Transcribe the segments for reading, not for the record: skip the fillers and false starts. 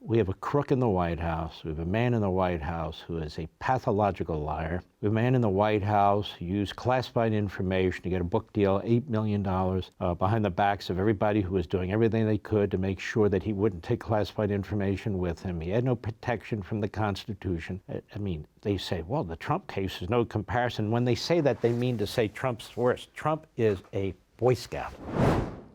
We have a crook in the White House. We have a man in the White House who is a pathological liar. We have a man in the White House who used classified information to get a book deal, $8 million, behind the backs of everybody who was doing everything they could to make sure that he wouldn't take classified information with him. He had no protection from the Constitution. I mean, they say, well, the Trump case is no comparison. When they say that, they mean to say Trump's worse. Trump is a Boy Scout.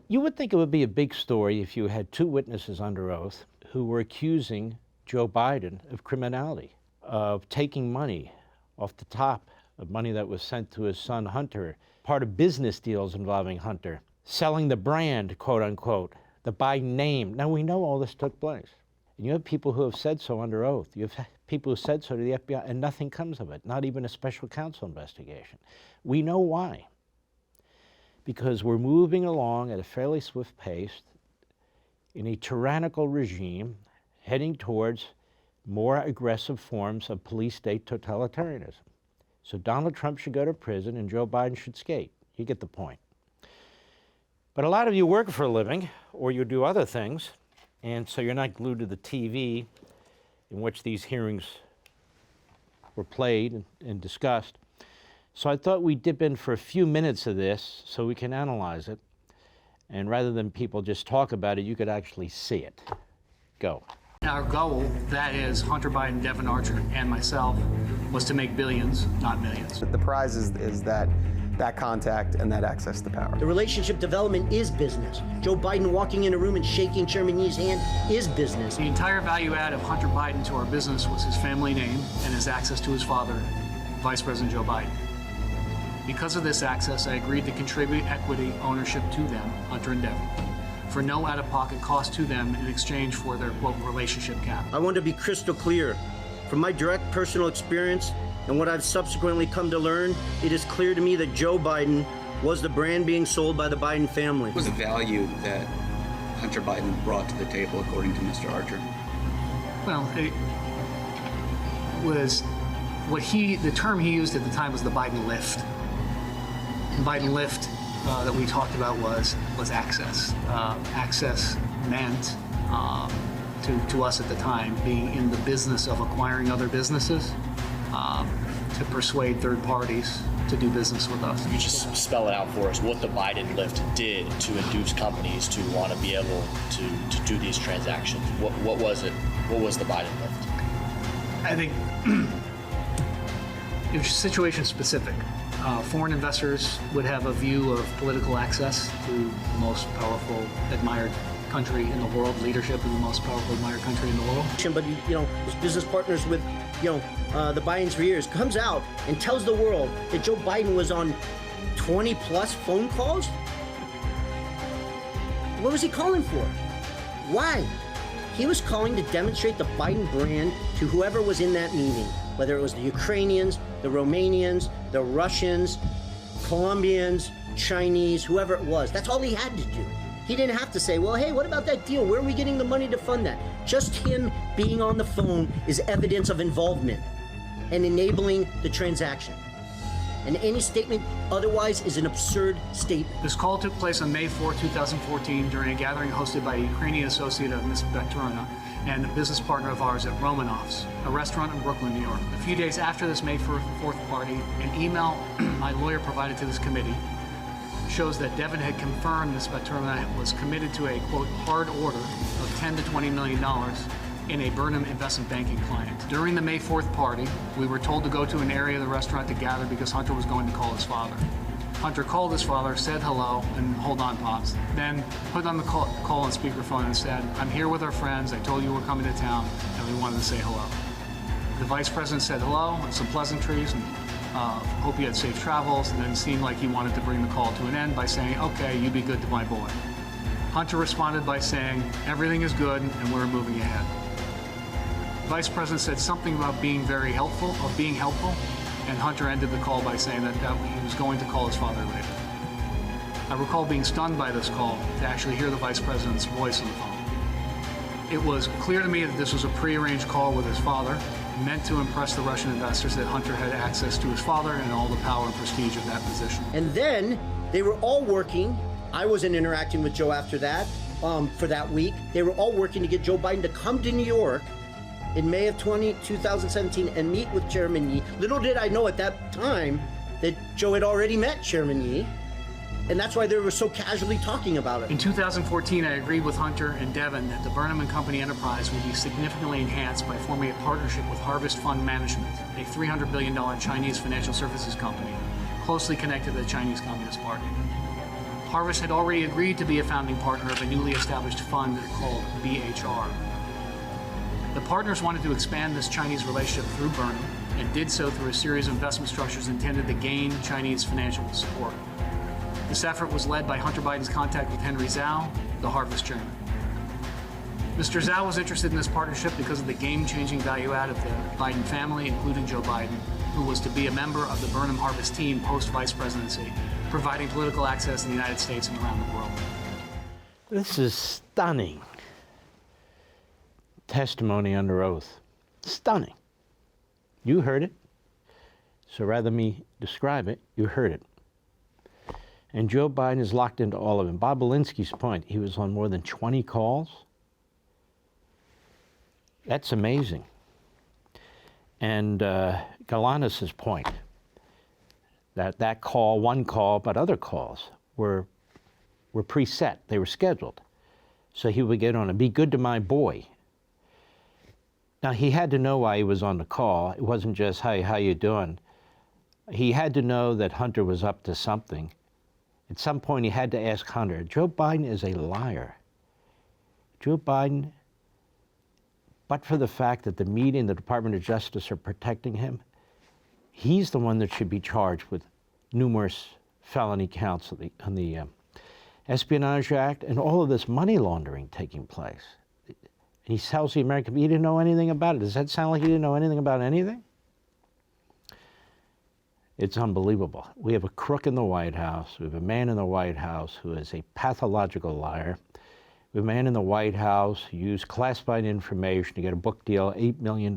You would think it would be a big story if you had two witnesses under oath who were accusing Joe Biden of criminality, of taking money off the top, of money that was sent to his son Hunter, part of business deals involving Hunter, selling the brand, quote unquote, the Biden name. Now we know all this took place. And you have people who have said so under oath. You have people who said so to the FBI and nothing comes of it, not even a special counsel investigation. We know why. Because we're moving along at a fairly swift pace in a tyrannical regime heading towards more aggressive forms of police state totalitarianism. So Donald Trump should go to prison and Joe Biden should skate. You get the point. But a lot of you work for a living or you do other things, and so you're not glued to the TV in which these hearings were played and discussed. So I thought we'd dip in for a few minutes of this so we can analyze it. And rather than people just talk about it, you could actually see it. Go. Our goal, that is Hunter Biden, Devin Archer, and myself, was to make billions, not millions. The prize is that contact and that access to power. The relationship development is business. Joe Biden walking in a room and shaking Chairman Yee's hand is business. The entire value add of Hunter Biden to our business was his family name and his access to his father, Vice President Joe Biden. Because of this access, I agreed to contribute equity ownership to them, Hunter and Devin, for no out-of-pocket cost to them in exchange for their, quote, relationship cap. I want to be crystal clear. From my direct personal experience and what I've subsequently come to learn, it is clear to me that Joe Biden was the brand being sold by the Biden family. What was the value that Hunter Biden brought to the table, according to Mr. Archer? Well, it was the term he used at the time was the Biden lift. The Biden lift that we talked about was access. Access meant, to us at the time, being in the business of acquiring other businesses, to persuade third parties to do business with us. You just spell it out for us what the Biden lift did to induce companies to want to be able to do these transactions. What was it? What was the Biden lift? I think it was situation specific. Foreign investors would have a view of political access to the most powerful, admired country in the world, leadership in the most powerful, admired country in the world. But, his business partners with, the Bidens for years, comes out and tells the world that Joe Biden was on 20 plus phone calls? What was he calling for? Why? He was calling to demonstrate the Biden brand to whoever was in that meeting, whether it was the Ukrainians, the Romanians, the Russians, Colombians, Chinese, whoever it was. That's all he had to do. He didn't have to say, well, hey, what about that deal? Where are we getting the money to fund that? Just him being on the phone is evidence of involvement and enabling the transaction. And any statement otherwise is an absurd statement. This call took place on May 4, 2014, during a gathering hosted by a Ukrainian associate of Ms. Baturina and a business partner of ours at Romanoff's, a restaurant in Brooklyn, New York. A few days after this May 4th party, an email my lawyer provided to this committee shows that Devin had confirmed Ms. Baturina was committed to a, quote, hard order of $10 to $20 million in a Burnham investment banking client. During the May 4th party, we were told to go to an area of the restaurant to gather because Hunter was going to call his father. Hunter called his father, said hello, and hold on, Pops. Then put on the call on speakerphone and said, I'm here with our friends. I told you we're coming to town, and we wanted to say hello. The vice president said hello and some pleasantries, and hope you had safe travels, and then it seemed like he wanted to bring the call to an end by saying, okay, you be good to my boy. Hunter responded by saying, everything is good, and we're moving ahead. The vice president said something about being helpful, and Hunter ended the call by saying that he was going to call his father later. I recall being stunned by this call to actually hear the vice president's voice on the phone. It was clear to me that this was a prearranged call with his father, meant to impress the Russian investors that Hunter had access to his father and all the power and prestige of that position. And then they were all working. I wasn't interacting with Joe after that. for that week. They were all working to get Joe Biden to come to New York in May of 2017 and meet with Chairman Yi. Little did I know at that time that Joe had already met Chairman Yi, and that's why they were so casually talking about it. In 2014, I agreed with Hunter and Devin that the Burnham & Company enterprise would be significantly enhanced by forming a partnership with Harvest Fund Management, a $300 billion Chinese financial services company closely connected to the Chinese Communist Party. Harvest had already agreed to be a founding partner of a newly established fund called BHR. The partners wanted to expand this Chinese relationship through Burnham and did so through a series of investment structures intended to gain Chinese financial support. This effort was led by Hunter Biden's contact with Henry Zhao, the Harvest chairman. Mr. Zhao was interested in this partnership because of the game-changing value add of the Biden family, including Joe Biden, who was to be a member of the Burnham Harvest team post-vice presidency, providing political access in the United States and around the world. This is stunning testimony under oath. Stunning. You heard it. So rather than me describe it, you heard it. And Joe Biden is locked into all of it. Bob Belinsky's point, he was on more than 20 calls. That's amazing. And Galanis's point, that call, one call, but other calls were preset. They were scheduled. So he would get on and be good to my boy. Now, he had to know why he was on the call. It wasn't just, hey, how you doing? He had to know that Hunter was up to something. At some point, he had to ask Hunter. Joe Biden is a liar. Joe Biden, but for the fact that the media and the Department of Justice are protecting him, he's the one that should be charged with numerous felony counts on the Espionage Act and all of this money laundering taking place. And he tells the American people he didn't know anything about it. Does that sound like he didn't know anything about anything? It's unbelievable. We have a crook in the White House. We have a man in the White House who is a pathological liar. We have a man in the White House who used classified information to get a book deal, $8 million,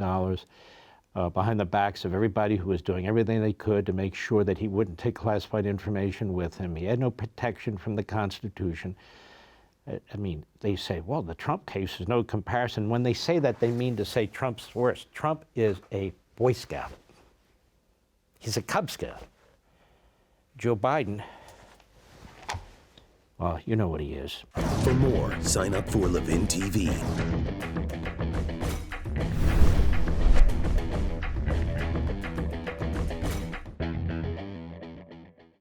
behind the backs of everybody who was doing everything they could to make sure that he wouldn't take classified information with him. He had no protection from the Constitution. I mean, they say, well, the Trump case is no comparison. When they say that, they mean to say Trump's worse. Trump is a Boy Scout. He's a Cub Scout. Joe Biden, well, you know what he is. For more, sign up for Levin TV.